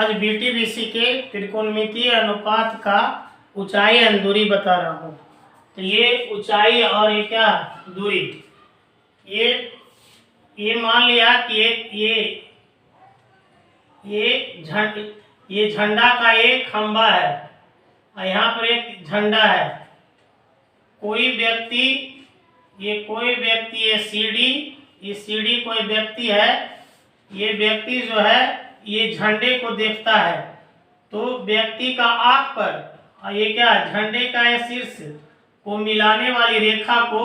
आज बीटीबीसी के त्रिकोणमितीय अनुपात का ऊंचाई एवं दूरी बता रहा हूँ। तो ये ऊंचाई और ये क्या दूरी, ये मान लिया कि ये झंडा का एक खंबा है और यहाँ पर एक झंडा है। कोई व्यक्ति ये सीढ़ी कोई व्यक्ति है। ये व्यक्ति जो है ये झंडे को देखता है, तो व्यक्ति का आंख पर और ये क्या झंडे का ये शीर्ष को मिलाने वाली रेखा को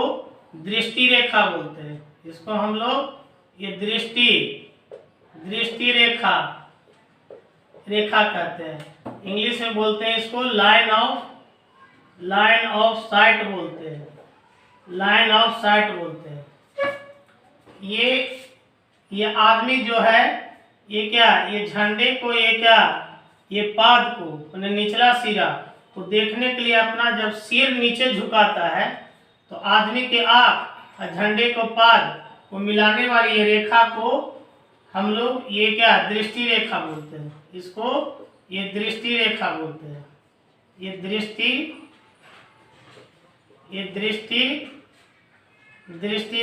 दृष्टि रेखा बोलते हैं। इसको हम लोग ये दृष्टि रेखा कहते हैं। इंग्लिश में बोलते हैं इसको लाइन ऑफ साइट बोलते हैं। लाइन ऑफ साइट बोलते हैं। ये आदमी जो है ये क्या ये झंडे को ये पाद को निचला सिरा को देखने के लिए अपना जब सिर नीचे झुकाता है, तो आदमी के आंख और झंडे को पाद को मिलाने वाली ये रेखा को हम लोग ये क्या दृष्टि रेखा बोलते हैं। इसको ये दृष्टि रेखा बोलते हैं। ये दृष्टि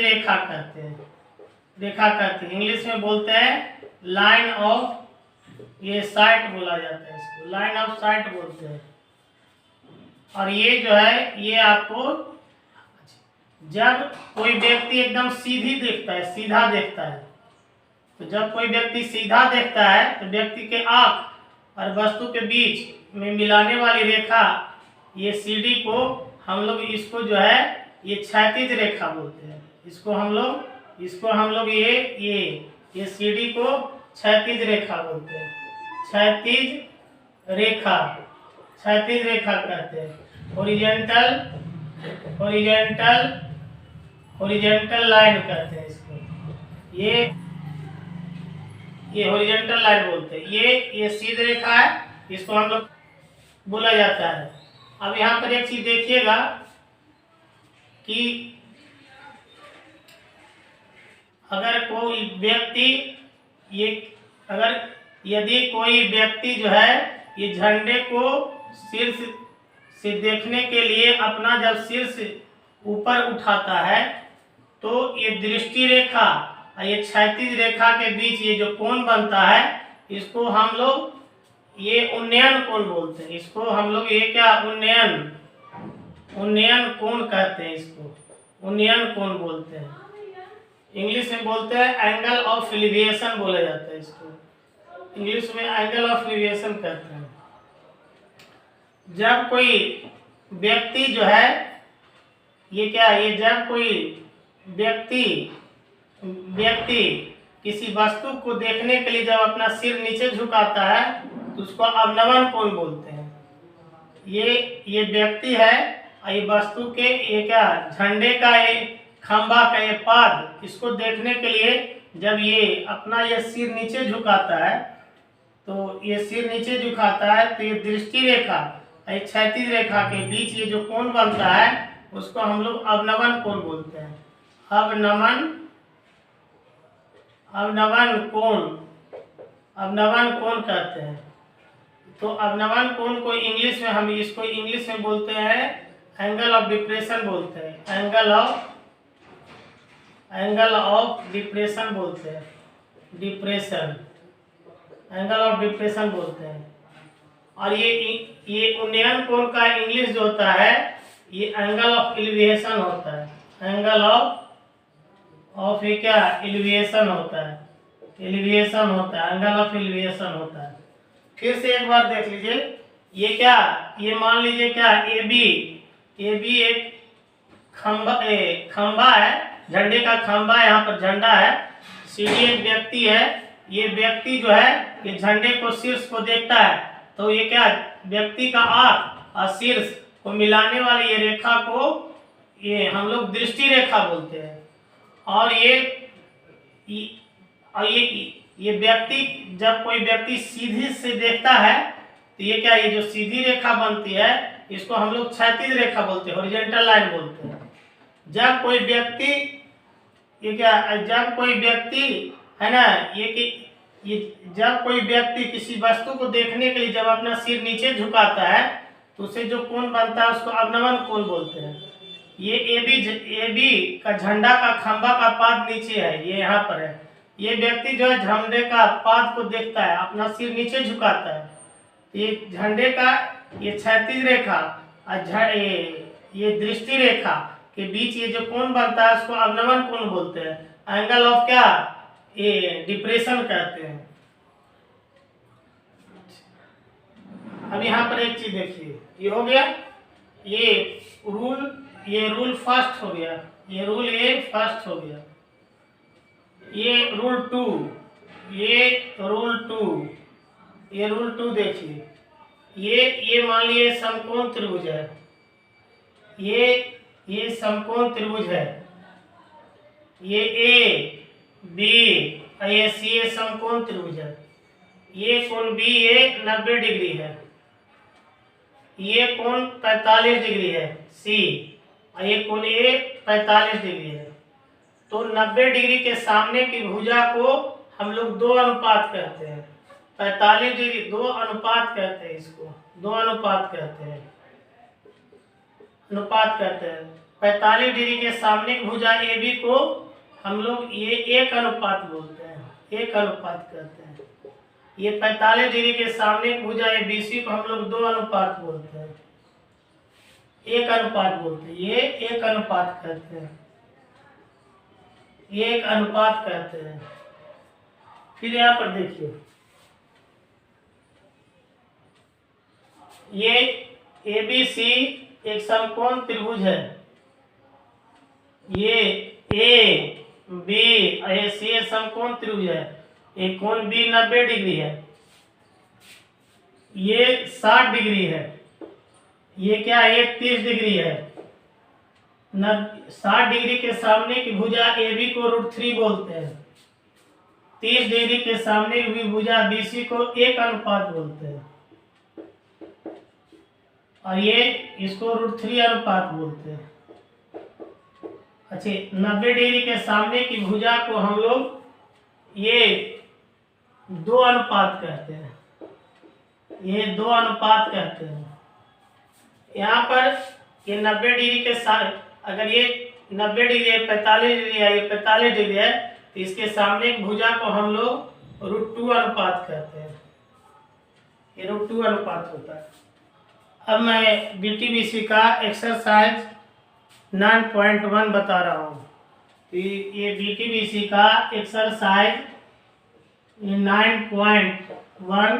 रेखा कहते हैं। इंग्लिश में बोलते हैं लाइन ऑफ ये साइट बोला जाता है। इसको लाइन ऑफ साइट बोलते हैं। और ये जो है ये आपको जब कोई व्यक्ति एकदम सीधा देखता है, तो जब कोई व्यक्ति सीधा देखता है तो व्यक्ति के आंख और वस्तु के बीच में मिलाने वाली रेखा ये सीढ़ी को हम लोग इसको जो है ये क्षैतिज रेखा बोलते हैं। इसको हम लोग ये सीढ़ी को क्षैतिज रेखा बोलते हैं। क्षैतिज रेखा कहते हैं। हॉरिजॉन्टल लाइन कहते हैं इसको। ये हॉरिजॉन्टल लाइन बोलते हैं। ये सीधी रेखा है, इसको हम लोग बोला जाता है। अब यहाँ पर एक चीज देखिएगा कि यदि कोई व्यक्ति जो है ये झंडे को शीर्ष से देखने के लिए अपना जब शीर्ष ऊपर उठाता है, तो ये दृष्टि रेखा और ये क्षैतिज रेखा के बीच ये जो कोण बनता है, इसको हम लोग ये उन्नयन कोण बोलते हैं। इसको हम लोग ये क्या उन्नयन कोण कहते हैं। इसको उन्नयन कोण बोलते हैं। इंग्लिश में बोलते हैं एंगल ऑफ एलिवेशन बोला जाता है। इसको इंग्लिश में एंगल ऑफ एलिवेशन कहते हैं। जब कोई व्यक्ति जो है जब कोई व्यक्ति किसी वस्तु को देखने के लिए जब अपना सिर नीचे झुकाता है, तो उसको अवनमन कोण बोलते हैं। ये व्यक्ति है और ये वस्तु के ये क्या झंडे का ये खंबा का ये पाद, इसको देखने के लिए जब ये अपना ये सिर नीचे झुकाता है, तो ये सिर नीचे झुकाता है, तो ये दृष्टि रेखा और क्षैतिज रेखा के बीच ये जो कोण बनता है, उसको हम लोग अवनमन कोण बोलते हैं। अवनमन कोण कहते हैं। तो अवनमन कोण को इंग्लिश में हम इसको इंग्लिश में बोलते हैं एंगल ऑफ डिप्रेशन बोलते हैं। एंगल ऑफ डिप्रेशन बोलते हैं। एंगल ऑफ डिप्रेशन बोलते हैं। और ये उन्नयन कोण का इंग्लिश जो होता है ये एंगल ऑफ एलिवेशन होता है। एंगल ऑफ ये क्या एलिवेशन होता है। एलिवेशन होता है, एंगल ऑफ एलिवेशन होता है। फिर से एक बार देख लीजिए, ये मान लीजिए क्या ए बी एक खंबा है, झंडे का खंबा है। यहाँ पर झंडा है। सीढ़ी एक व्यक्ति है। ये व्यक्ति जो है ये झंडे को शीर्ष को देखता है, तो ये क्या व्यक्ति का आंख और शीर्ष को मिलाने वाली ये रेखा को ये हम लोग दृष्टि रेखा बोलते हैं। और ये व्यक्ति जब कोई व्यक्ति सीधी से देखता है, तो ये क्या ये जो सीधी रेखा बनती है, इसको हम लोग क्षैतिज रेखा बोलते हैं, हॉरिजॉन्टल लाइन बोलते हैं। जब कोई व्यक्ति है ना ये जब कोई व्यक्ति किसी वस्तु को देखने के लिए जब अपना सिर नीचे झुकाता है तो उसे जो कोण बनता है उसको अवनमन कोण बोलते हैं। ये ए बी का झंडा का खंभा का पाद नीचे है, ये यहाँ पर है। ये व्यक्ति जो है झंडे का पाद को देखता है, अपना सिर नीचे झुकाता है। ये झंडे का ये क्षैतिज रेखा और ये दृष्टि रेखा के बीच ये जो कोण बनता है उसको अवनमन कोण बोलते हैं। एंगल ऑफ क्या, ये डिप्रेशन कहते हैं। अब यहाँ पर एक चीज देखिए, ये हो गया ये रूल फर्स्ट हो गया, ये रूल ए फर्स्ट हो गया। ये रूल टू, ये रूल टू देखिए, ये मान लिए समकोण त्रिभुज है, ये समकोण त्रिभुज है, ये ए बी और ये सी ए समकोण त्रिभुज है। ये कोण बी ए 90 डिग्री है, ये कोण 45 डिग्री है सी, और ये कोण ए 45 डिग्री है। तो 90 डिग्री के सामने की भुजा को हम लोग दो अनुपात कहते हैं। 45 डिग्री दो अनुपात कहते हैं, इसको दो अनुपात कहते हैं, अनुपात कहते हैं। 45 डिग्री के सामने की भुजा ए बी को हम लोग ये एक अनुपात बोलते हैं, एक अनुपात कहते हैं। ये 45 डिग्री के सामने की भुजा ए बी सी को हम लोग दो अनुपात बोलते हैं, एक अनुपात बोलते हैं, ये एक अनुपात कहते हैं, ये एक अनुपात कहते हैं। फिर यहाँ पर देखिए, ये ए बी सी एक समकोण त्रिभुज है, ये ए बी और सी समकोण त्रिभुज है। एक कोण बी 90 डिग्री है, ये 60 डिग्री है, ये क्या है 30 डिग्री है। 60 डिग्री के सामने की भुजा ए बी को √3 बोलते हैं। 30 डिग्री के सामने की भुजा बी सी को एक अनुपात बोलते हैं, और ये इसको √3 अनुपात बोलते हैं। अच्छा, 90 डिग्री के सामने की भुजा को हम लोग ये दो अनुपात कहते हैं, ये दो अनुपात कहते हैं। यहाँ पर ये 90 डिग्री के साथ, अगर ये 90 डिग्री है, 45 डिग्री है, ये 45 डिग्री है, तो इसके सामने की भुजा को हम लोग √2 अनुपात कहते हैं, ये √2 अनुपात होता है। अब मैं BTBC का एक्सरसाइज 9.1 बता रहा हूँ। ये BTBC का exercise 9.1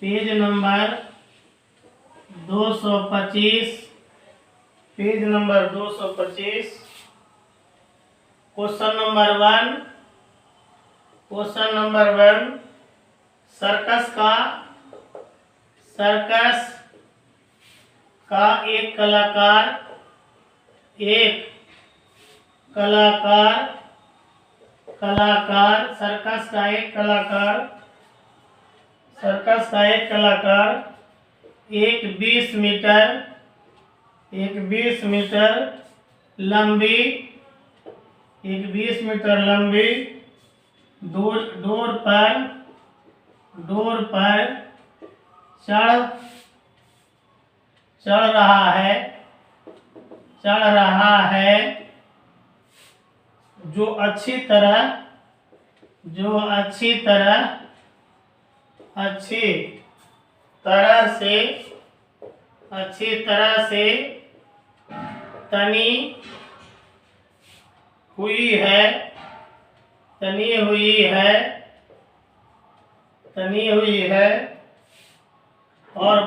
page number 225, page number 225। Question number 1 circus का एक कलाकार एक 20 मीटर लंबी डोर पर चढ़ रहा है, जो अच्छी तरह से तनी हुई है और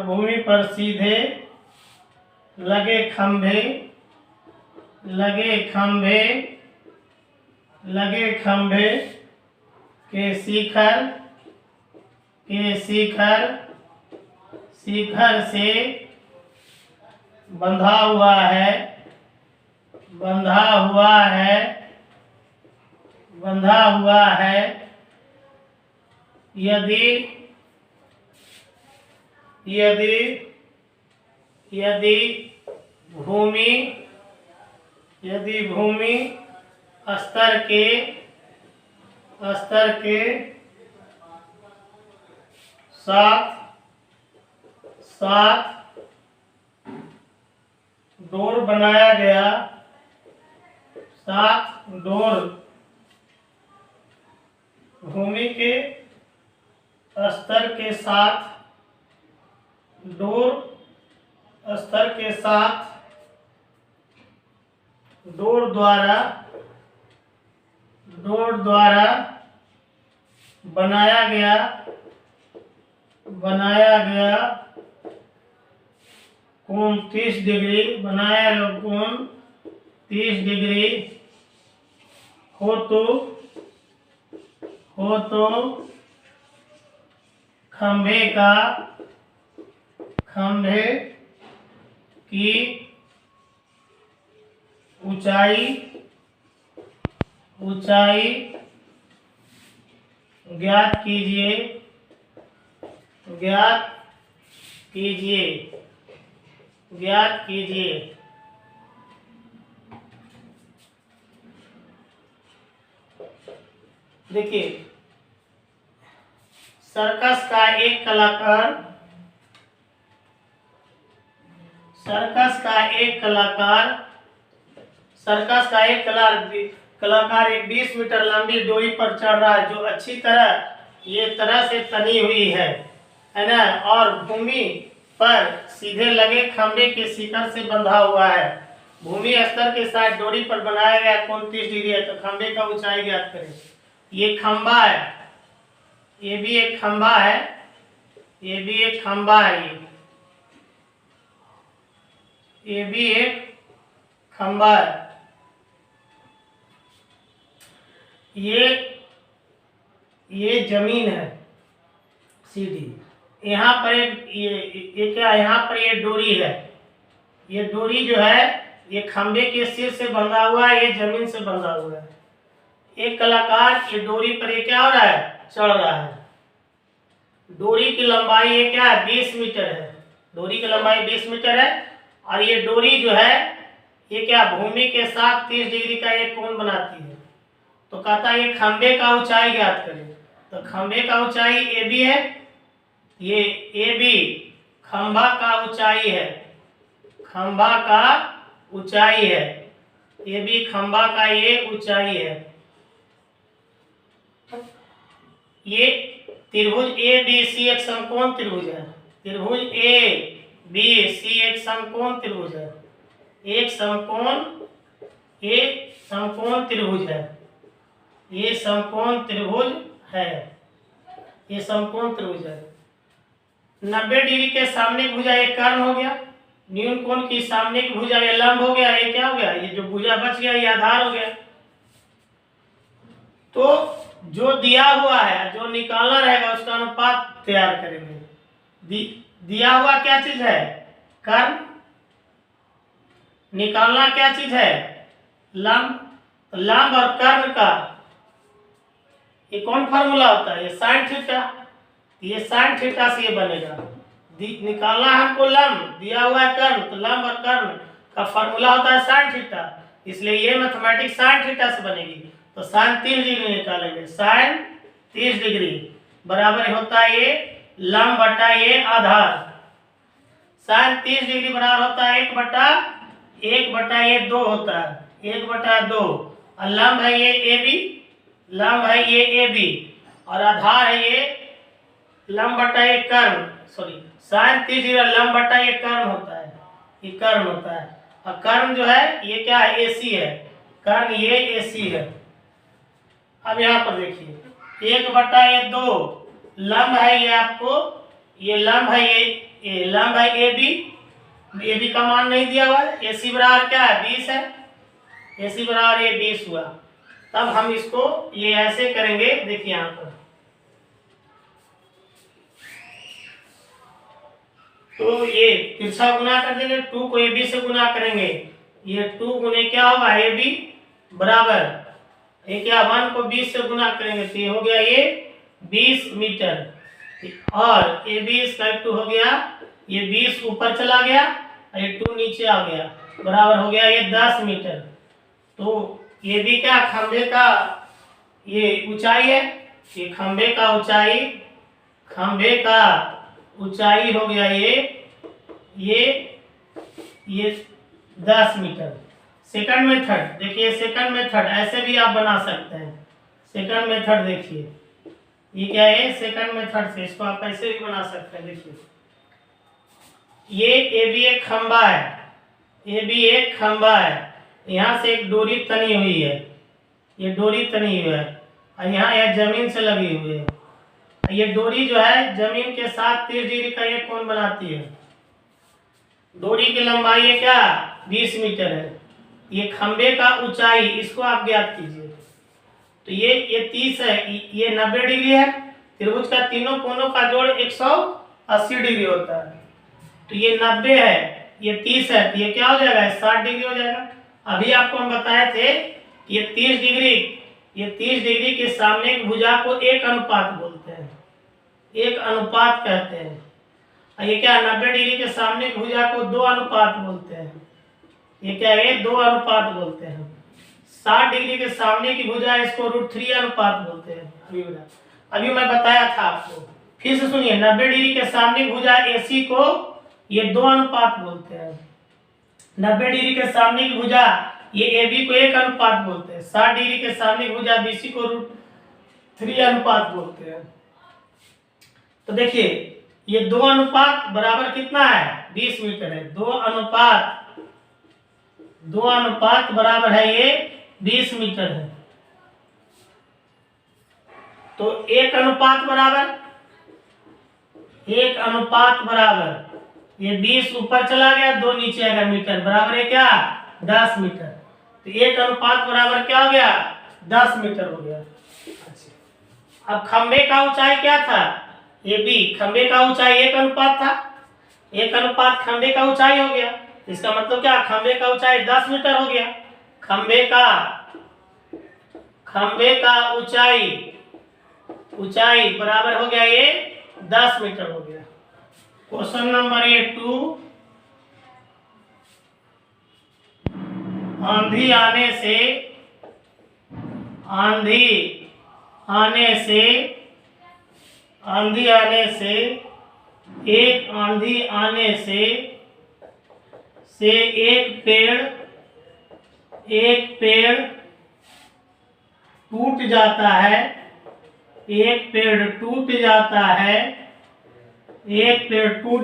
भूमि पर सीधे लगे खंभे के शिखर से बंधा हुआ है, बंधा हुआ है, बंधा हुआ है, यदि यदि यदि भूमि स्तर के साथ डोर बनाया गया, भूमि के स्तर के साथ डोर द्वारा बनाया गया कोण 30 डिग्री, बनाया गया कोण 30 डिग्री हो तो खंभे की ऊंचाई ज्ञात कीजिए। देखिए, सर्कस का एक कलाकार एक 20 मीटर लंबी डोरी पर चढ़ रहा है, जो अच्छी तरह से तनी हुई है ना, और भूमि पर सीधे लगे खंभे के शिखर से बंधा हुआ है। भूमि स्तर के साथ डोरी पर बनाया गया कोण 30 डिग्री है, तो खंभे का ऊंचाई ज्ञात करें। ये खंभा है, ये भी एक खंभा है, ये भी एक खंभा है, ये भी एक खंभा है। ये जमीन है सीधी। यहाँ पर ये क्या, यहाँ पर ये डोरी है। ये डोरी जो है ये खंभे के सिर से बंधा हुआ है, ये जमीन से बंधा हुआ है। एक कलाकार ये डोरी पर ये क्या हो रहा है, चढ़ रहा है। डोरी की लंबाई ये क्या है, 20 मीटर है। डोरी की लंबाई 20 मीटर है, और ये डोरी जो है ये क्या, भूमि के साथ 30 डिग्री का एक कोण बनाती है। तो कहता है ये खंभे का ऊंचाई ज्ञात करें। तो खंभे का ऊंचाई ए बी है, ये ए बी खंभा का ऊंचाई है, खंभा का ऊंचाई है, ये भी खंभा का ये ऊंचाई है। ये त्रिभुज ए बी सी एक समकोण त्रिभुज है। त्रिभुज ए बी सी एक समकोण त्रिभुज है। एक समकोण त्रिभुज है। ये समकोण त्रिभुज है। ये समकोण त्रिभुज है। 90 डिग्री के सामने की भुजा एक कर्ण हो गया, न्यून कोण की सामने की भुजा ये लंब हो गया। ये क्या हो गया, ये जो भुजा बच गया ये आधार हो गया। तो जो दिया हुआ है, जो निकालना रहेगा उसका अनुपात तैयार करेंगे। दिया हुआ क्या चीज है, कर्ण। निकालना क्या चीज है, लंब। तो लंब और कर्ण का ये कौन फार्मूला होता है, ये साइन थीटा। ये साइन थीटा से ये बनेगा। निकालना हमको लंब, दिया हुआ है कर्ण, तो लंब और कर्ण का फार्मूला होता है साइन थीटा। इसलिए ये मैथमेटिक्स साइन थीटा से बनेगी। तो साइन 30 डिग्री निकालेंगे। साइन 30 डिग्री बराबर होता है ये लंब बटा ये आधार। साइन 30 डिग्री बराबर होता है 1 बटा ये 2 होता है, 1 बटा 2। और लंब है ये ए बी, लंब है ये ए बी, और आधार है ये लंब बटा ये कर्ण। सॉरी, साइन 30 डिग्री लंब बटा ये कर्ण होता है, ये कर्ण होता है। और कर्ण जो है ये क्या है, एसी है। कर्ण ये एसी है। अब यहाँ पर देखिए 1 बटा ये 2 लंब है ये आपको, ये लंब है ये लंब है ए बी का मान नहीं दिया हुआ है। एसी बराबर क्या है, 20 है। एसी बराबर ये 20 हुआ। तब हम इसको ये ऐसे करेंगे। देखिए यहाँ पर तो ये तिरछा गुना कर देंगे, 2 को AB से गुना करेंगे, ये 2 गुने क्या होगा AB बराबर, ये क्या 1 को 20 से गुना करेंगे तो ये हो गया ये 20 मीटर, और AB हो गया ये 20 ऊपर चला गया और ये 2 नीचे आ गया, बराबर हो गया ये 10 मीटर। तो ये भी क्या खंभे का ये ऊंचाई है, ये खंभे का ऊंचाई हो गया ये 10 मीटर। सेकंड मेथड देखिए, सेकंड मेथड ऐसे भी आप बना सकते हैं। सेकंड मेथड देखिए, ये क्या है, सेकंड मेथड से इसको आप ऐसे भी बना सकते हैं। देखिए ये AB एक खंभा है, AB एक खंभा है, यहाँ से एक डोरी तनी हुई है, ये डोरी तनी हुई है, और यहाँ यह जमीन से लगी हुई है। ये डोरी जो है जमीन के साथ 30 डिग्री का ये कोण बनाती है। डोरी की लंबाई है क्या 20 मीटर है, ये खंबे का ऊंचाई इसको आप ज्ञात कीजिए। तो ये 30 है, ये 90 डिग्री है, त्रिभुज का तीनों कोनों का जोड़ 180 डिग्री होता है। तो ये 90 है, ये 30 है, तो ये क्या हो जाएगा 60 डिग्री हो जाएगा। अभी आपको हम बताए थे ये 30 डिग्री के सामने की भुजा को एक अनुपात बोलते हैं, एक अनुपात कहते हैं। और ये क्या 90 डिग्री के सामने की भुजा को 2 अनुपात बोलते हैं, ये क्या है 2 अनुपात बोलते हैं। 60 डिग्री के सामने की भुजा इसको √3 अनुपात बोलते हैं। अभी मैं बताया था आपको, फिर से सुनिए, 90 डिग्री के सामने की भुजा AC को ये 2 अनुपात बोलते हैं। 90 डिग्री के सामने की भुजा ये AB को 1 अनुपात बोलते हैं। 60 डिग्री के सामने की भुजा BC को √3 अनुपात बोलते हैं। तो देखिए ये 2 अनुपात बराबर कितना है 20 मीटर है। 2 अनुपात बराबर है ये 20 मीटर है। तो 1 अनुपात बराबर ये 20 ऊपर चला गया, 2 नीचे आएगा, मीटर बराबर है क्या 10 मीटर। तो 1 अनुपात बराबर क्या हो गया 10 मीटर हो गया। अच्छा, अब खंबे का ऊंचाई क्या था AB, खंबे का ऊंचाई 1 अनुपात था, 1 अनुपात खंबे का ऊंचाई हो गया। इसका मतलब क्या खंबे का ऊंचाई 10 मीटर हो गया। खंबे का ऊंचाई बराबर हो गया ये 10 मीटर हो गया। क्वेश्चन नंबर 2, आंधी आने से एक पेड़ टूट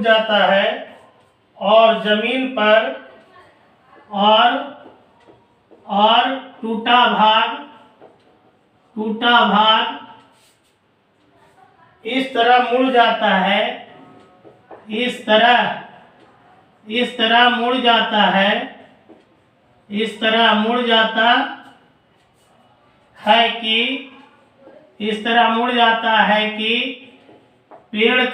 जाता है, और जमीन पर और टूटा भाग इस तरह मुड़ जाता है, इस तरह मुड़ जाता है कि पेड़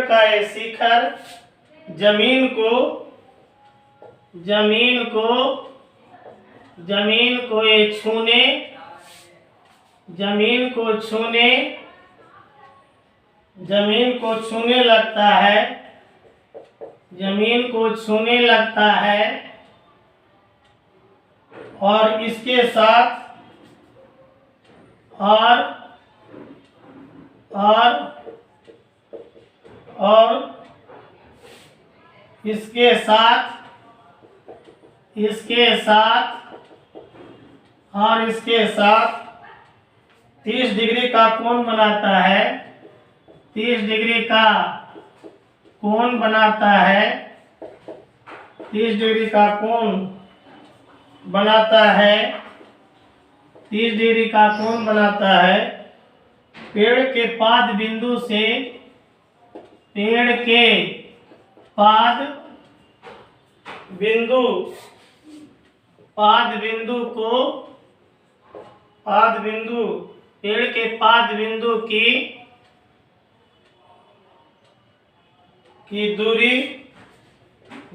का शिखर जमीन को ये छूने लगता है, और इसके साथ इसके साथ 30 डिग्री का कोण बनाता है, 30 डिग्री का कोण बनाता है, 30 डिग्री का कोण बनाता है। पेड़ के पाद बिंदु से पेड़ के पाद बिंदु पेड़ के पाद बिंदु की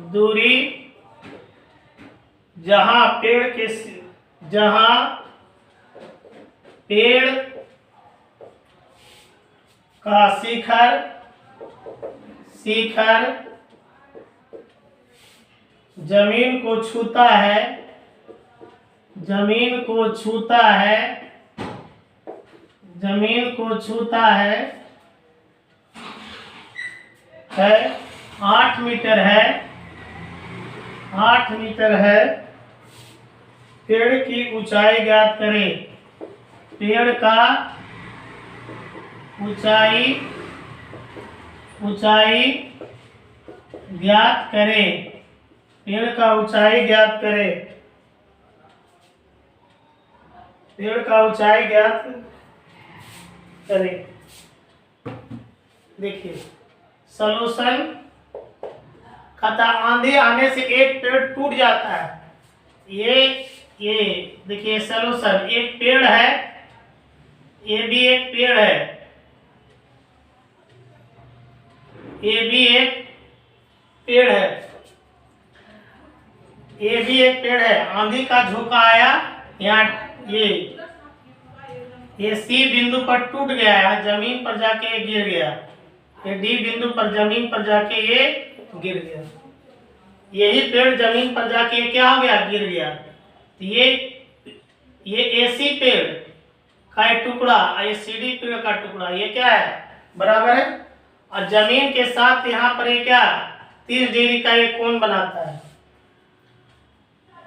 दूरी जहां पेड़ का शिखर जमीन को छूता है 8 मीटर है। पेड़ की ऊंचाई ज्ञात करें। पेड़ का ऊंचाई ज्ञात करें। पेड़ का ऊंचाई ज्ञात करें। देखिए सॉल्यूशन कहता आंधी आने से एक पेड़ टूट जाता है। ये देखिए सॉल्यूशन, एक पेड़ है, ये भी एक पेड़ है, ये भी एक पेड़ है। आंधी का झोंका आया, यहाँ ये सी बिंदु पर टूट गया है, जमीन पर जाके ये गिर गया। ये डी बिंदु पर जमीन पर जाके ये गिर गया। यही पेड़ जमीन पर जाके क्या हो गया, गिर गया। तो ये एसी पेड़ का एक टुकड़ा, ये सीडी पेड़ का टुकड़ा, ये क्या है, बराबर है। और जमीन के साथ यहाँ पर ये क्या 30 डिग्री का ये कोण बनाता है।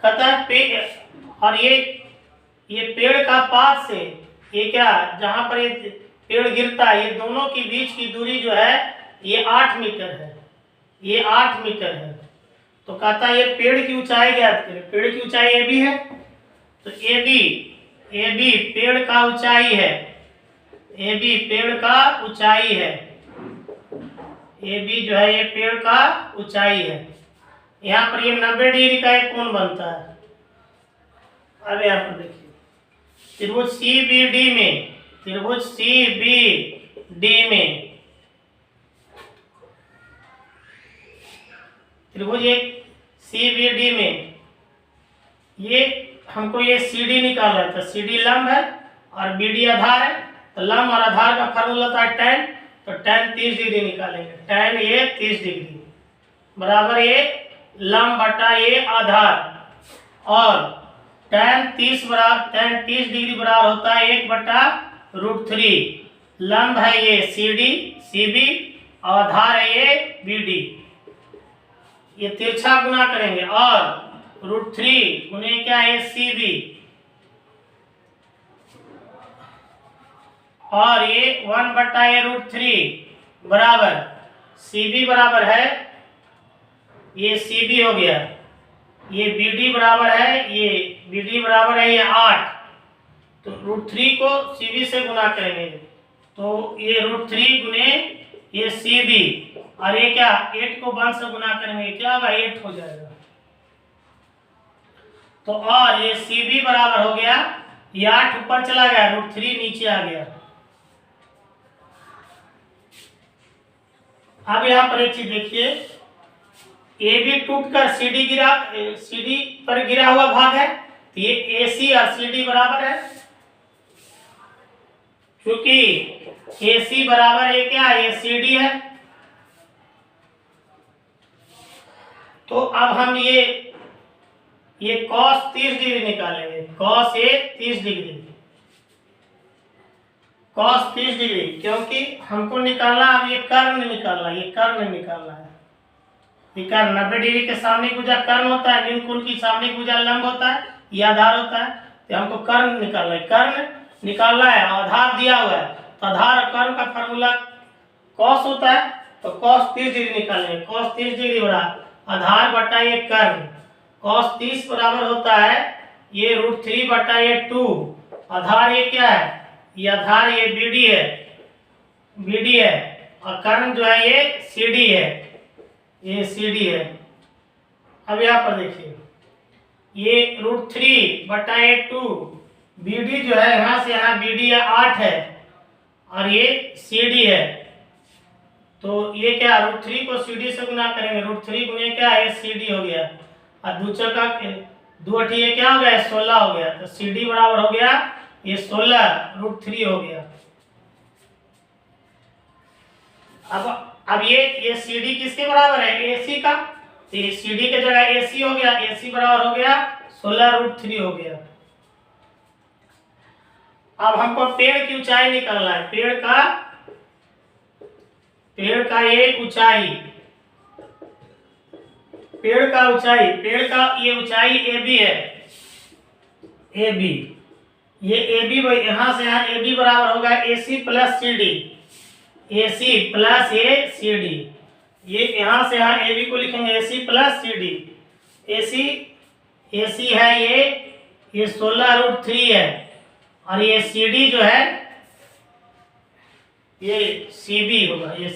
कहता है और ये पेड़ का पास से ये क्या, जहां पर ये पेड़ गिरता है, ये दोनों के बीच की दूरी जो है ये 8 मीटर है। तो कहता है ये पेड़ की ऊंचाई ज्ञात करें। पेड़ की ऊंचाई ए बी है, तो ए बी पेड़ का ऊंचाई है। ए बी पेड़ का ऊंचाई है। ए बी जो है ये पेड़ का ऊंचाई है। यहाँ पर ये 90 डिग्री का एक कोण बनता है। अब यहाँ पर देखिए त्रिभुज CBD में त्रिभुज एक CBD में ये हमको ये CD निकालना है। तो CD लंब है और BD आधार है। तो लंब और आधार का फार्मूला था tan, तो tan 30 डिग्री निकालेंगे। tan ये 30 डिग्री बराबर ये लंब बटा ये आधार, और tan 30 डिग्री बराबर होता है 1/√3। लंब है ये CB और आधार है ये BD। ये तिरछा गुना करेंगे और √3 गुने क्या है CB, और ये 1/√3 बराबर CB बराबर है, ये CB हो गया, ये BD बराबर है, ये BD बराबर है ये 8। तो √3 को CB से गुना करेंगे, तो ये √3 गुने ये CB, और ये क्या 8 को 1 से गुना करेंगे, क्या होगा 8 हो जाएगा। तो और ये CB बराबर हो गया, ये 8 ऊपर चला गया, √3 नीचे आ गया। अब यहाँ पर एक चीज देखिए, ए बी टूटकर CD पर गिरा हुआ भाग है। तो ये AC और CD बराबर है, क्योंकि AC बराबर ये क्या है, ये CD है। तो अब हम ये cos 30 डिग्री निकालेंगे। cos 30 डिग्री, cos 30 डिग्री, क्योंकि हमको निकालना अब ये कर्ण निकालना है। ये कर्ण 90 डिग्री के सामने भुजा कर्ण होता है, निम्न कोण की सामने भुजा लंब होता है, ये आधार होता है। तो हमको कर्ण निकालना है। कर्ण निकालना है, आधार दिया हुआ है, तो आधार और कर्ण का फार्मूला cos होता है। तो cos 30 डिग्री निकालेंगे। cos 30 डिग्री बराबर आधार बटा ये कर्ण। cos 30 बराबर होता है ये √3 बटा ये 2। आधार ये क्या है, ये आधार ये BD है, और कर्ण जो है ये CD है, ये CD है। अब यहाँ पर देखिए ये √3/2 BD जो है यहाँ से यहाँ BD 8 है और ये CD है, तो ये क्या √3 को CD से गुना करेंगे, √3 गुने क्या है CD हो गया और दूचका 2 ये क्या हो गया 16 हो गया, तो CD बराबर हो गया ये 16 √3 हो गया। अब ये CD किसके बराबर है AC का, तो ये CD के जगह AC हो गया, AC बराबर हो गया 16 √3 हो गया। अब हमको पेड़ की ऊंचाई निकालना है, पेड़ का ये ऊंचाई, पेड़ का ये ऊंचाई AB है, AB, ये AB यहाँ से यहाँ AB बराबर होगा AC plus CD, AC plus CD, ये यहाँ से यहाँ AB को लिखेंगे AC प्लस CD, AC है ये 16 √3 है और ये CD जो है ये CB होगा, ये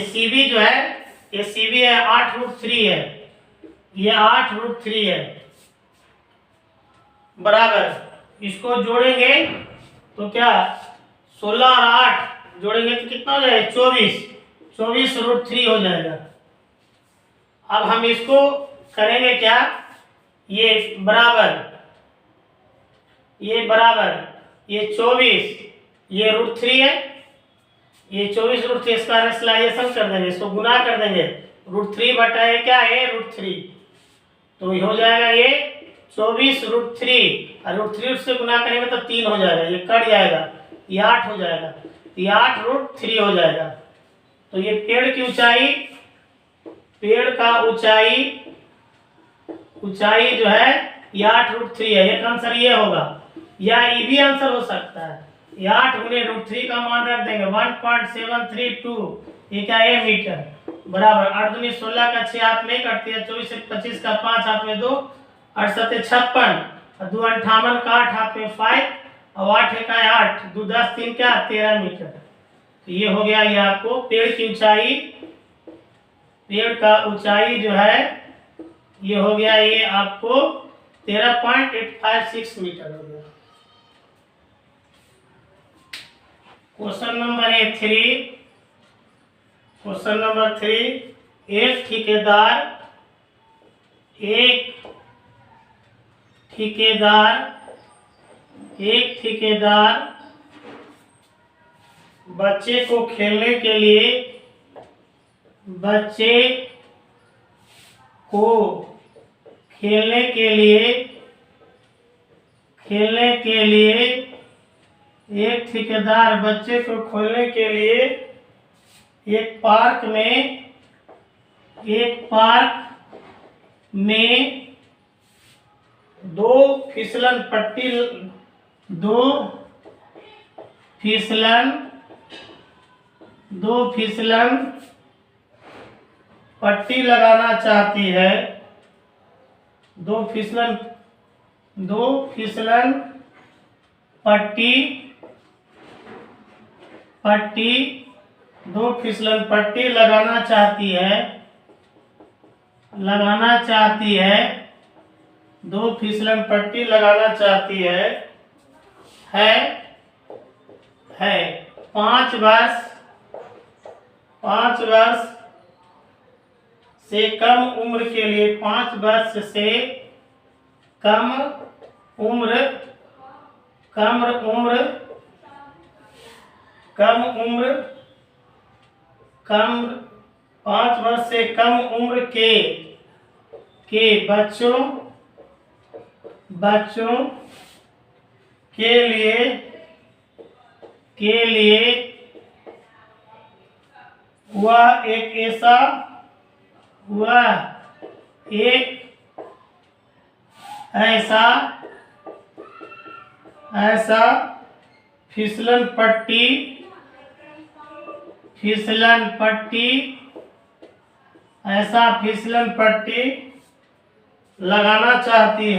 CB जो है ये CB है 8 √3 है, ये 8 √3 है बराबर, इसको जोड़ेंगे तो क्या 16 और 8 जोड़ेंगे तो कितना हो जाएगा 24 √3 हो जाएगा। अब हम इसको करेंगे क्या, ये बराबर ये 24 ये √3 है, ये 24 √3 इसका रेशनलाइजेशन कर देंगे, इसको गुना कर देंगे, √3 बटा ये क्या है √3, तो ये हो जाएगा ये 24 √3 और √3 से गुना करेंगे तो 3 हो जाएगा, ये कट जाएगा, ये 8 हो जाएगा, ये 8 √3 हो जाएगा। तो ये पेड़ की ऊंचाई, पेड़ का ऊंचाई जो है ये 8 √3 है, एक आंसर ये होगा, या ये भी आंसर हो सकता है, ये 8 गुने √3 का मान रख देंगे 1.732, ये क्या है मीटर बराबर 8 दूनी 16 का 6 हाथ में कटती है, 24 से 25 का 5 हाथ में 2, 8 7 56 और 2 58 का 8 हाथ में 5 और 8 1 8 2 10 3 क्या 13 मीटर। तो ये हो गया ये आपको पेड़ की ऊंचाई, पेड़ का ऊंचाई जो है ये हो गया ये आपको 13.856 मीटर हो गया। क्वेश्चन नंबर 3, एक ठेकेदार बच्चे को खेलने के लिए एक ठेकेदार बच्चे को खोलने के लिए एक पार्क में दो फिसलन पट्टी लगाना चाहती है, दो फिसलन पट्टी लगाना चाहती है, दो फिसलन पट्टी लगाना चाहती है 5 वर्ष से कम उम्र के लिए, 5 वर्ष से कम उम्र 5 वर्ष से कम उम्र के बच्चों के लिए वह एक ऐसा फिसलन पट्टी लगाना चाहती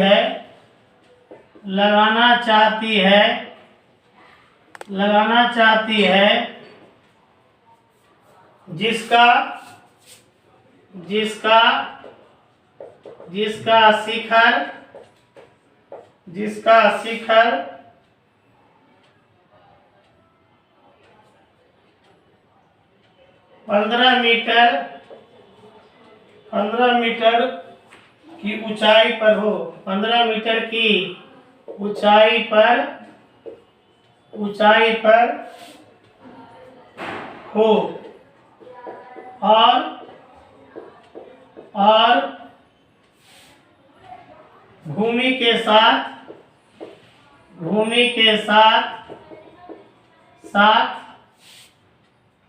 है जिसका जिसका जिसका शिखर 15 मीटर की ऊंचाई पर हो, 15 मीटर की ऊंचाई पर हो और भूमि के साथ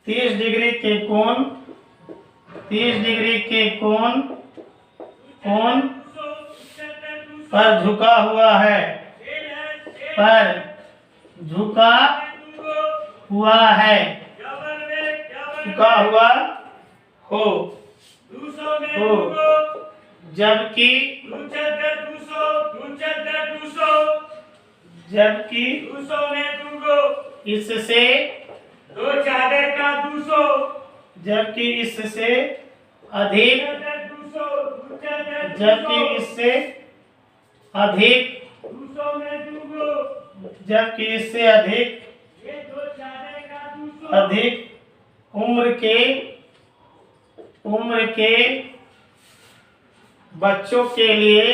30 डिग्री के कोण पर झुका हुआ है, झुका हुआ हो, जबकि इससे अधिक उम्र के बच्चों के लिए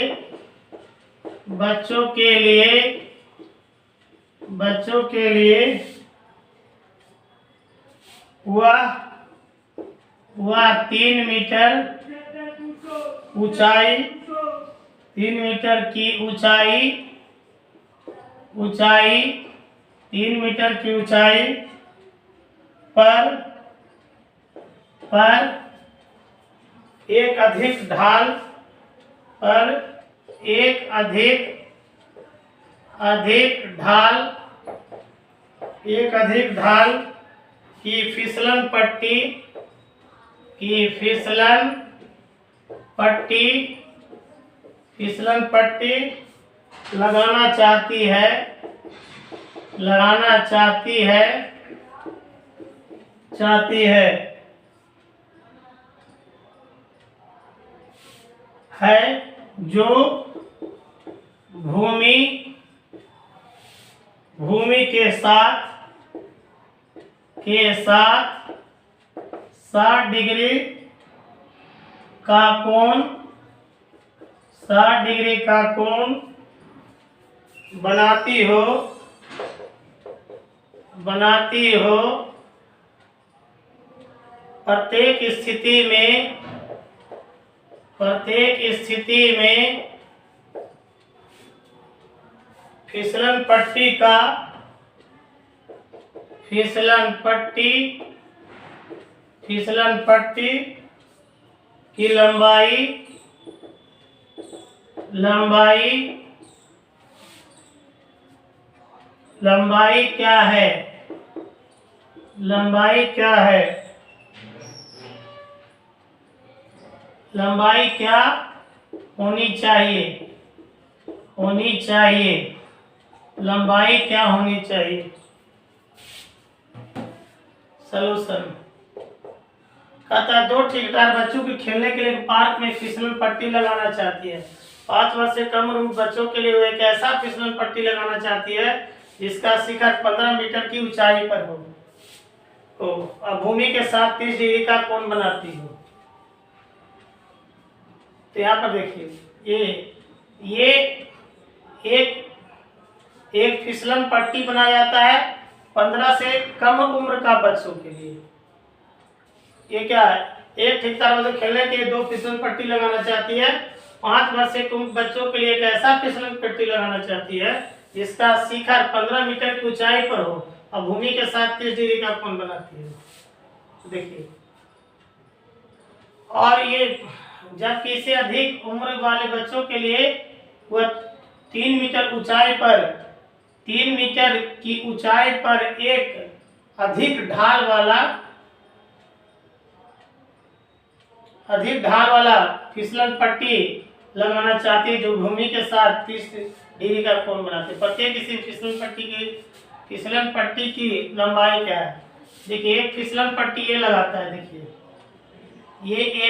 वह 3 मीटर की ऊंचाई पर एक अधिक ढाल की फिसलन पट्टी लगाना चाहती है जो भूमि के साथ 60 डिग्री का कोण बनाती हो प्रत्येक स्थिति में फिसलन पट्टी की लंबाई क्या है? लंबाई क्या होनी चाहिए? लंबाई क्या होनी चाहिए? सलूशन कहता है 2 ठेकेदार बच्चों के खेलने के लिए पार्क में फिसलन पट्टी लगाना चाहती है। 5 वर्ष से कम उम्र बच्चों के लिए एक ऐसा फिसलन पट्टी लगाना चाहती है जिसका शिखर 15 मीटर की ऊंचाई पर हो और भूमि के साथ 30 डिग्री का कोण बनाती हो। तो यहाँ पर देखिए ये एक फिसलन पट्टी बनाया जाता है 15 से कम उम्र का बच्चों के लिए। ये क्या है? एक ठेकेदार बच्चों खेलने के लिए 2 फिसलन पट्टी लगाना चाहती है। 5 वर्ष से कम बच्चों के लिए एक ऐसा फिसलन पट्टी लगाना चाहती है जिसका शिखर 15 मीटर की ऊंचाई पर हो और भूमि के साथ 30 डिग्री का कोण बनाती है। देखिए, और ये जबकि इससे अधिक उम्र वाले बच्चों के लिए वह 3 मीटर की ऊंचाई पर एक अधिक ढाल वाला फिसलन पट्टी लगाना चाहती है जो भूमि के साथ 30 डिग्री का कोण बनाते हैं। प्रत्येक किसी फिसलन पट्टी की लंबाई क्या है? देखिए एक फिसलन पट्टी ये लगाता है, देखिए ये ए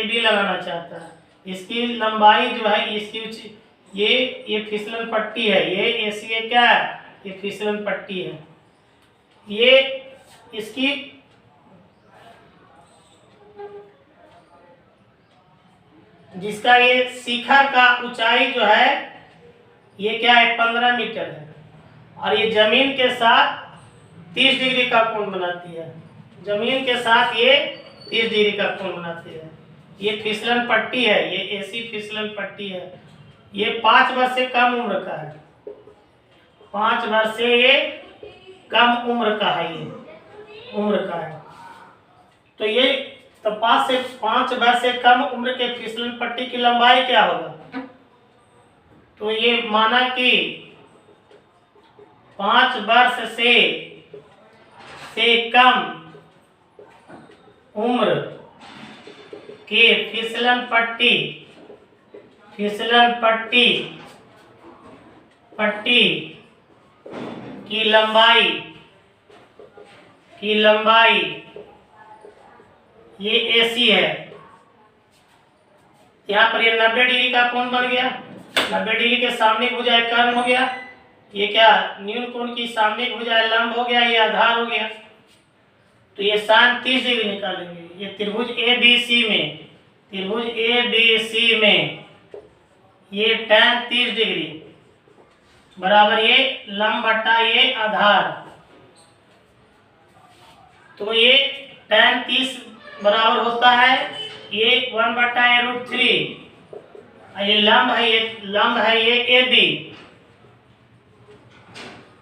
बी लगाना चाहता है। इसकी लंबाई जो है इसकी ये फिसलन पट्टी है, ये एसी ये क्या है, ये फिसलन पट्टी है। ये इसकी जिसका ये शिखर का ऊंचाई जो है ये क्या है 15 मीटर है, और ये जमीन के साथ 30 डिग्री का कोण बनाती है। जमीन के साथ ये 30 डिग्री का कोण बनाती है। ये फिसलन पट्टी है, ये एसी फिसलन पट्टी है। ये 5 वर्ष से कम उम्र का है, 5 वर्ष से ये कम उम्र का है, ये उम्र का है। तो ये तो 5 वर्ष से कम उम्र के फिसलन पट्टी की लंबाई क्या होगा? तो ये माना कि 5 वर्ष से कम उम्र के फिसलन पट्टी की लंबाई ये एसी है। यहाँ पर ये 90 डिग्री का कोण बन गया, 90 डिग्री के सामने भुजा कर्ण हो गया। ये क्या न्यून कोण की सामने भुजा लंब हो गया, ये आधार हो गया। तो ये sin 30 डिग्री निकालेंगे। ये त्रिभुज ABC में ये tan 30 डिग्री बराबर ये लंब बटा ये आधार। तो ये tan 30 बराबर होता है ये 1/√3। ये लंब है ये AB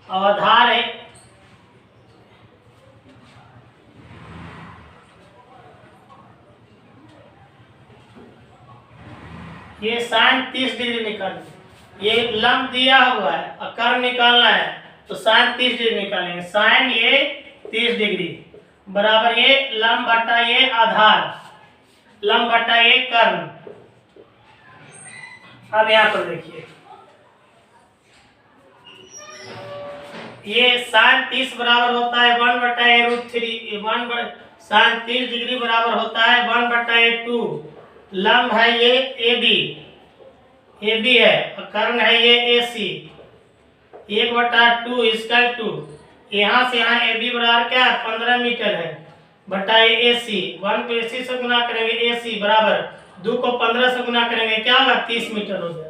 और आधार है ये sin 30 डिग्री निकालना। ये लंब दिया हुआ है और कर्ण निकालना है, तो sin 30 डिग्री निकालेंगे। sin ये 30 डिग्री बराबर ये लंब बटा ये आधार, लंब बटा ये कर्ण। अब यहाँ पर देखिए ये sin 30 बराबर होता है 1/√3। sin 30 डिग्री बराबर होता है 1/2। लंब है ये AB है और कर्ण है ये AC। 1/2 इसका 2, यहाँ से यहाँ AB बराबर क्या है 15 मीटर है बटा ये AC। 1 को AC से गुना करेंगे AC बराबर 2 को 15 से गुना करेंगे क्या होगा 30 मीटर हो गया।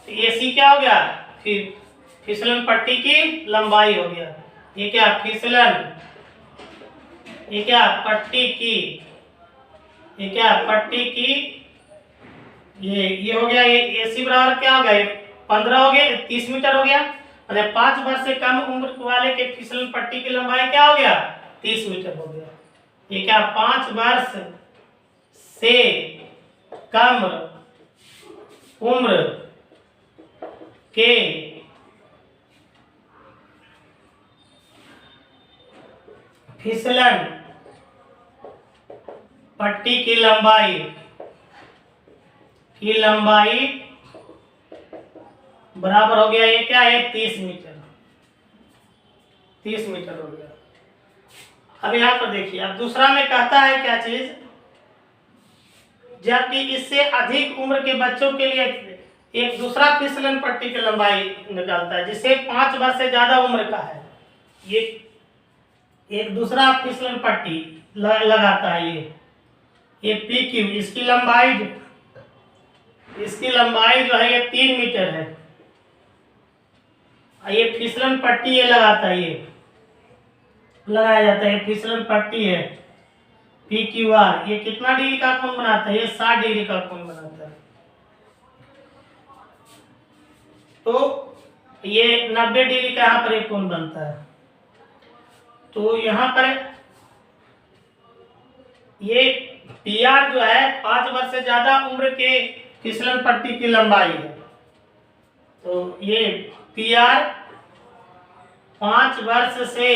तो AC क्या हो गया फिर फिसलन पट्टी की लंबाई हो गया। ये क्या फिसलन, ये क्या पट्टी की ये हो गया। ये AC बराबर क्या हो गया 15 हो गया 30 मीटर हो गया। मतलब 5 वर्ष से कम उम्र वाले के फिसलन पट्टी की लंबाई क्या हो गया 30 मीटर हो गया। ये क्या 5 वर्ष से कम उम्र के फिसलन पट्टी की लंबाई बराबर हो गया ये क्या है 30 मीटर हो गया। अब यहाँ पर देखिए अब दूसरा में कहता है क्या चीज, जबकि इससे अधिक उम्र के बच्चों के लिए एक दूसरा फिसलन पट्टी की लंबाई निकालता है जिससे 5 वर्ष से ज्यादा उम्र का है। ये एक दूसरा फिसलन पट्टी लगाता है ये PQ। इसकी लंबाई जो है ये 3 मीटर है। ये फिसलन पट्टी ये लगाता है, ये लगाया जाता है। फिसलन पट्टी है PQR। ये कितना डिग्री का कोण बनाता है ये 60 डिग्री का कोण बनाता है। तो ये 90 डिग्री का यहाँ पर एक कोण बनता है। तो यहाँ पर ये PR जो है 5 वर्ष से ज्यादा उम्र के फिसलन पट्टी की लंबाई है। तो ये PR 5 वर्ष से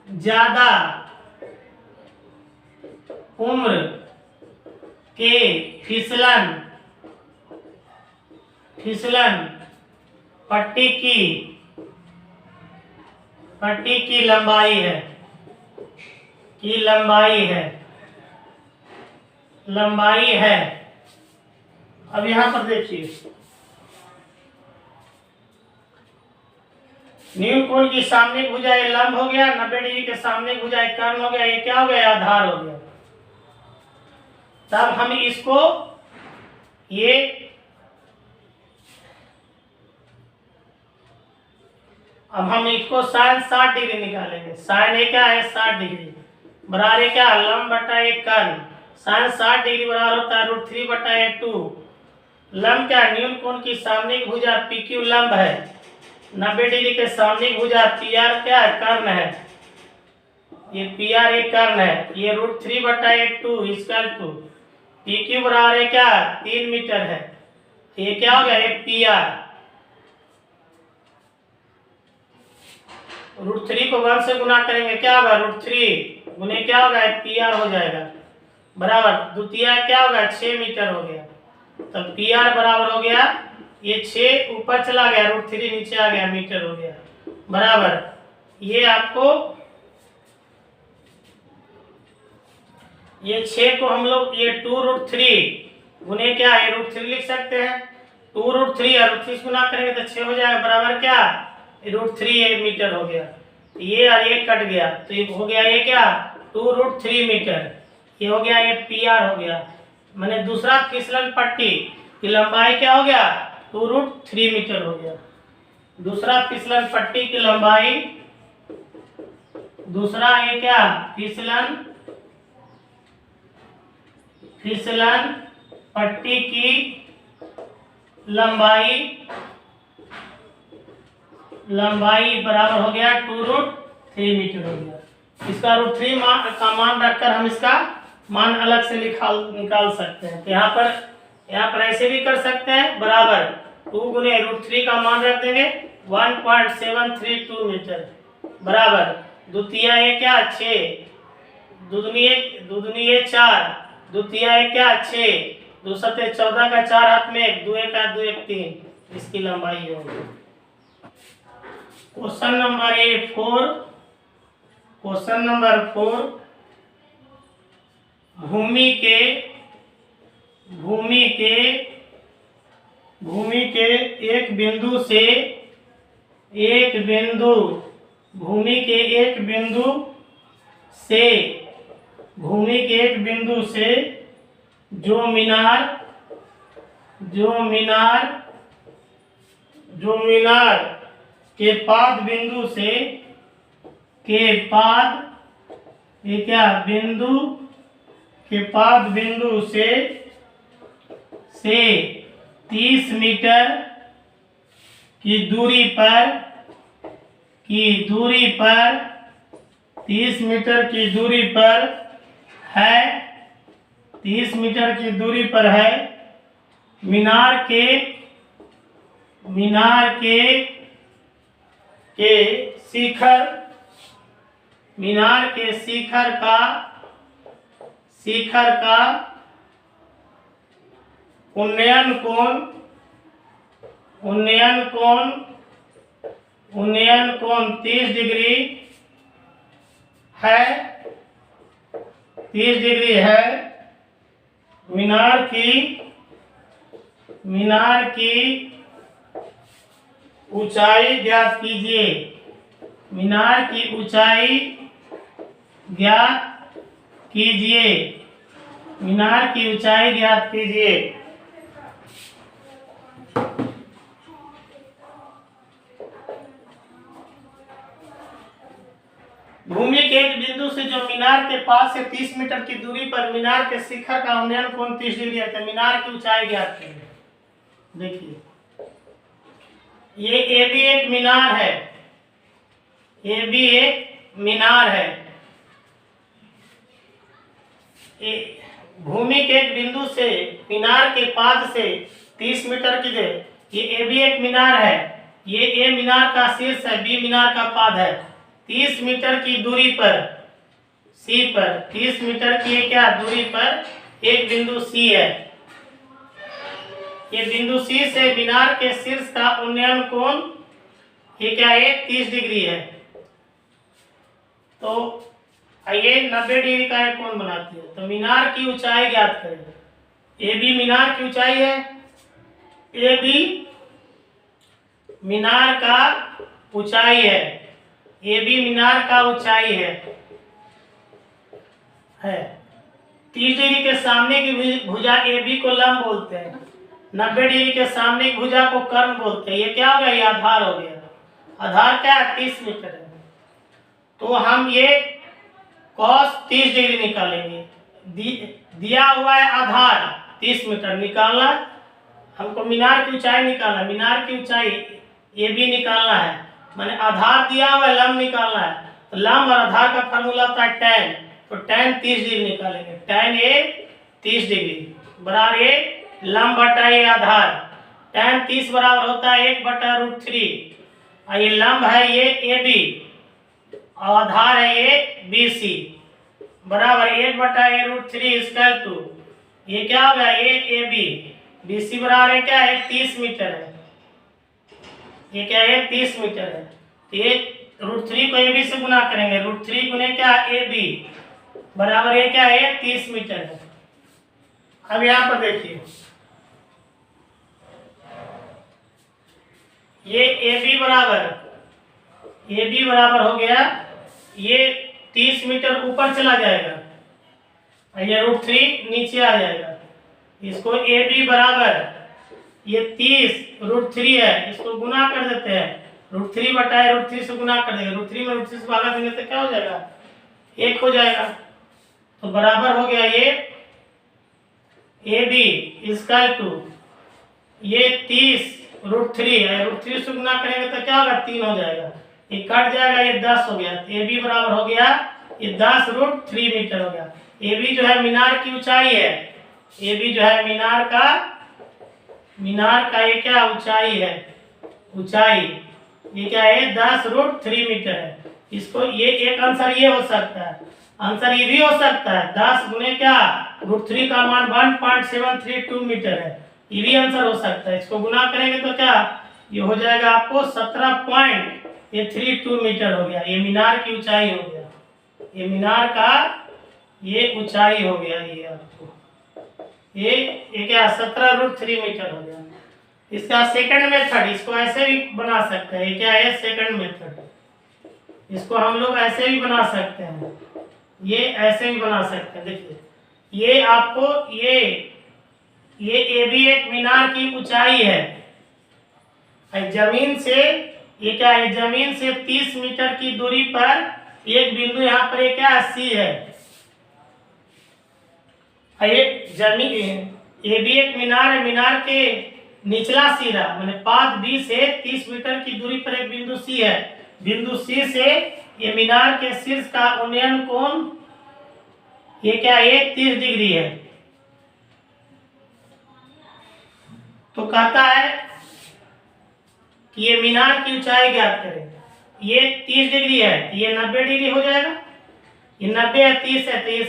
ज्यादा उम्र के फिसलन पट्टी की पट्टी की लंबाई है, की लंबाई है, लंबाई है। अब यहां पर देखिए, न्यून कोण की सामने भुजा ये लंब हो गया, 90 डिग्री के सामने भुजा ये कर्ण हो गया, ये क्या हो गया, आधार हो गया। तब हम इसको ये अब हम इसको साइन 60 डिग्री निकालेंगे। साइन ए क्या है, 60 डिग्री बराबर क्या, लंब बटा एक कर्ण। साइन 60 डिग्री बराबर होता है √3 बटा 2। लंब क्या, न्यून कोण की सामने की भुजा पी क्यू लंब है, 90 डिग्री के सामने की भुजा पी आर क्या है, कर्ण है। ये पी आर एक कर्ण है, ये √3 बटा 2 इसका पी क्यू बराबर है क्या, 3 मीटर है। ये क्या हो गया, ये पी आर। √3 को 1 से गुना करेंगे क्या होगा, √3 गुने क्या होगा, पी आर हो जाएगा बराबर। द्वितीय क्या होगा, 6 मीटर हो गया। तब पी आर बराबर हो गया, ये 6 ऊपर चला गया, √3 नीचे आ गया, मीटर हो गया बराबर। ये आपको ये 6 को हम लोग ये 2√3 गुने क्या है, √3 लिख सकते हैं। 2√3 और √3 से गुना करेंगे तो 6 हो जाएगा बराबर क्या, √3 ये मीटर हो गया। ये और ये कट गया तो ये हो गया, ये क्या 2√3 मीटर। ये हो गया, ये पी आर हो गया। मैंने दूसरा फिसलन पट्टी की लंबाई क्या हो गया, 2√3 मीटर हो गया। दूसरा फिसलन पट्टी की लंबाई, दूसरा ये क्या फिसलन पट्टी की लंबाई बराबर हो गया 2√3 मीटर हो गया। इसका √3 का मान रखकर हम इसका मान अलग से निकाल सकते हैं। तो यहाँ पर ऐसे भी कर सकते हैं बराबर 2 गुने √3 का मान रख देंगे 1.732 मीटर बराबर। द्वितीय ये क्या 6, दुदनी ये 4, द्वितीय ये क्या 6, 2 सते 14 का 4 हाथ में 1, 2 का 2 1 3 इसकी लंबाई होगी। क्वेश्चन नंबर 4, क्वेश्चन नंबर 4, भूमि के एक बिंदु से जो मीनार के पाद बिंदु से से 30 मीटर की दूरी पर 30 मीटर की दूरी पर है, 30 मीटर की दूरी पर है मीनार के शिखर का उन्नयन कोण 30 डिग्री है, 30 डिग्री है। मीनार की ऊंचाई ज्ञात कीजिए। मीनार की ऊंचाई ज्ञात कीजिए। मीनार की ऊंचाई ज्ञात कीजिए। भूमि के एक बिंदु से जो मीनार के पास से 30 मीटर की दूरी पर मीनार के शिखर का उन्नयन कोण 30 डिग्री है। मीनार की ऊंचाई ज्ञात कीजिए। देखिए ये भी एक मीनार है, ये भी एक मीनार है। भूमि के एक बिंदु से मीनार के पाद से 30 मीटर की ये भी एक मीनार है। ये ए मीनार का शीर्ष है, बी मीनार का पाद है। 30 मीटर की दूरी पर सी पर 30 मीटर की क्या दूरी पर एक बिंदु सी है। ये बिंदु सी से मीनार के शीर्ष का उन्नयन कोण ये क्या है 30 डिग्री है। तो आइए 90 डिग्री का एक कोण बनाते हैं। तो मीनार की ऊंचाई ज्ञात करें। ए बी मीनार की ऊंचाई है, ए बी मीनार का ऊंचाई है, ए बी मीनार का ऊंचाई है 30 डिग्री के सामने की भुजा ए बी को लंब बोलते हैं, 90 डिग्री के सामने की भुजा को कर्ण बोलते हैं। ये क्या हो गया? ये आधार हो गया। आधार क्या है? 30 मीटर है। तो हम ये cos 30 डिग्री निकालेंगे। दिया हुआ है आधार 30 मीटर निकालना, हमको मीनार की ऊंचाई निकालना, मीनार की ऊंचाई ए बी निकालना है, माने आधार दिया हुआ है, लंब निकालना है। तो लंब और आधार का फार्मूला होता है tan, तो tan 30 डिग्री निकालेंगे। tan ए 30 डिग्री बराबर ए लंब बटा ए आधार, tan 30 बराबर होता है 1/√3। ये लंब है ये ए बी, आधार है ये बी सी, बराबर 1/√3 इसका टू, ये क्या हो गया? ए बी, बी सी बराबर है क्या है? 30 मीटर है। ये क्या है? 30 मीटर है। तो ये √3 को ए बी से गुना करेंगे, √3 गुने क्या? ए बी बराबर ये क्या है? 30 मीटर है। अब यहाँ पर देखिए, ये ए बी बराबर हो गया, ये 30 मीटर ऊपर चला जाएगा, ये √3 नीचे आ जाएगा। इसको ए बी बराबर ये 30 √3 है, इसको गुना कर देते हैं, √3 बटाए √3 से गुना कर देंगे, √3 में √3 से भागा देंगे तो क्या हो जाएगा? 1 हो जाएगा। तो बराबर हो गया ये ए बी इसका टू, ये 30 √3 है, √3 से गुना करेंगे तो क्या होगा? 3 हो जाएगा, ये कट जाएगा, ये 10 हो गया। ए बी बराबर हो गया ये 10 √3 मीटर हो गया। ए बी जो है मीनार की ऊंचाई है, ए बी जो है मीनार का ये क्या ऊंचाई है? ऊंचाई ये क्या है? 10 √3 मीटर है। इसको ये एक आंसर ये हो सकता है, आंसर ये भी हो सकता है 10 गुने क्या? √3 का मान 1.732 मीटर है, ये भी आंसर हो सकता है। इसको गुना करेंगे तो क्या ये हो जाएगा आपको? 17.32 मीटर हो गया। ये मीनार की ऊंचाई हो गया, ये मीनार का ये ऊंचाई हो गया। ये आपको ये क्या 17 √3 मीटर हो गया। इसका सेकंड मेथड, इसको ऐसे भी बना सकते हैं। ये क्या है? सेकंड मेथड, इसको हम लोग ऐसे भी बना सकते हैं, ये ऐसे भी बना सकते हैं। देखिए ये आपको ये ए बी एक मीनार की ऊंचाई है, जमीन से ये क्या है? जमीन से 30 मीटर की दूरी पर एक बिंदु यहाँ पर ये क्या सी है। ये जमीन ए बी एक मीनार है, मीनार के निचला सिरा माने पाद बी से 30 मीटर की दूरी पर एक बिंदु सी है। बिंदु सी से ये मीनार के शीर्ष का उन्नयन कोण ये क्या है? 30 डिग्री है। तो कहता है कि ये मीनार की ऊंचाई ज्ञात करें। ये 30 डिग्री है, ये 90 डिग्री हो जाएगा, ये 90 है 30 है तो ये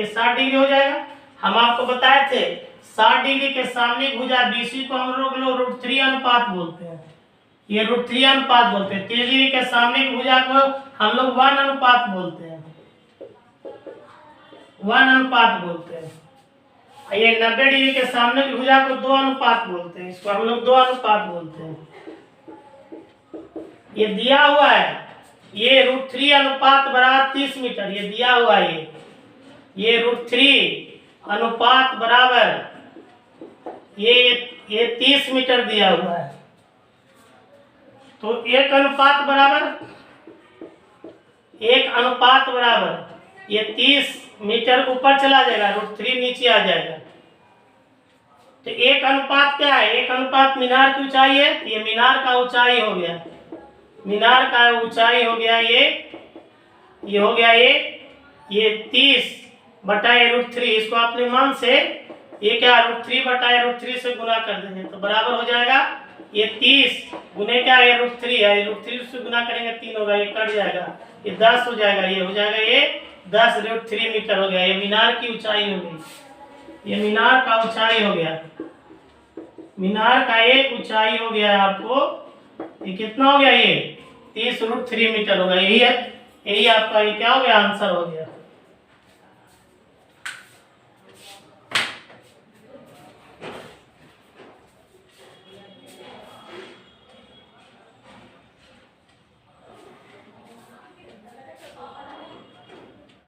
60 डिग्री हो जाएगा। हम आपको बताए थे 60 डिग्री के सामने भुजा बीसी को हम लोग √3 अनुपात बोलते हैं, ये √3 अनुपात बोलते हैं। 30 डिग्री के सामने की भुजा को हम लोग 1 अनुपात बोलते हैं, 1 अनुपात बोलते हैं। ये 90 डिग्री के सामने की भुजा को 2 अनुपात बोलते हैं, इसको हम लोग 2 अनुपात बोलते हैं। ये दिया हुआ है ये √3 अनुपात बराबर 30 मीटर, ये दिया हुआ है ये √3 अनुपात बराबर ये 30 मीटर दिया हुआ है। तो 1 अनुपात बराबर ये 30 मीटर ऊपर चला जाएगा, √3 नीचे आ जाएगा। तो 1 अनुपात क्या है? 1 अनुपात मीनार की ऊंचाई है, तो ये मीनार का ऊंचाई हो गया, मीनार का ऊंचाई हो गया ये हो गया ये 30 बटाए √3। इसको अपने मन से ये क्या √3 बटाए √3 से गुना कर देंगे तो बराबर हो जाएगा ये 30 गुने क्या ये √3 है, √3 से गुना करेंगे 3 होगा, ये कट जाएगा, ये 10 हो जाएगा, ये हो जाएगा ये 10 √3 मीटर हो गया। ये मीनार की ऊंचाई हो गई, ये मीनार का ऊंचाई हो गया, मीनार का ये ऊंचाई हो गया आपको ये कितना हो गया? ये 30 √3 मीटर होगा। यही है यही आपका ये क्या हो गया, आंसर हो गया।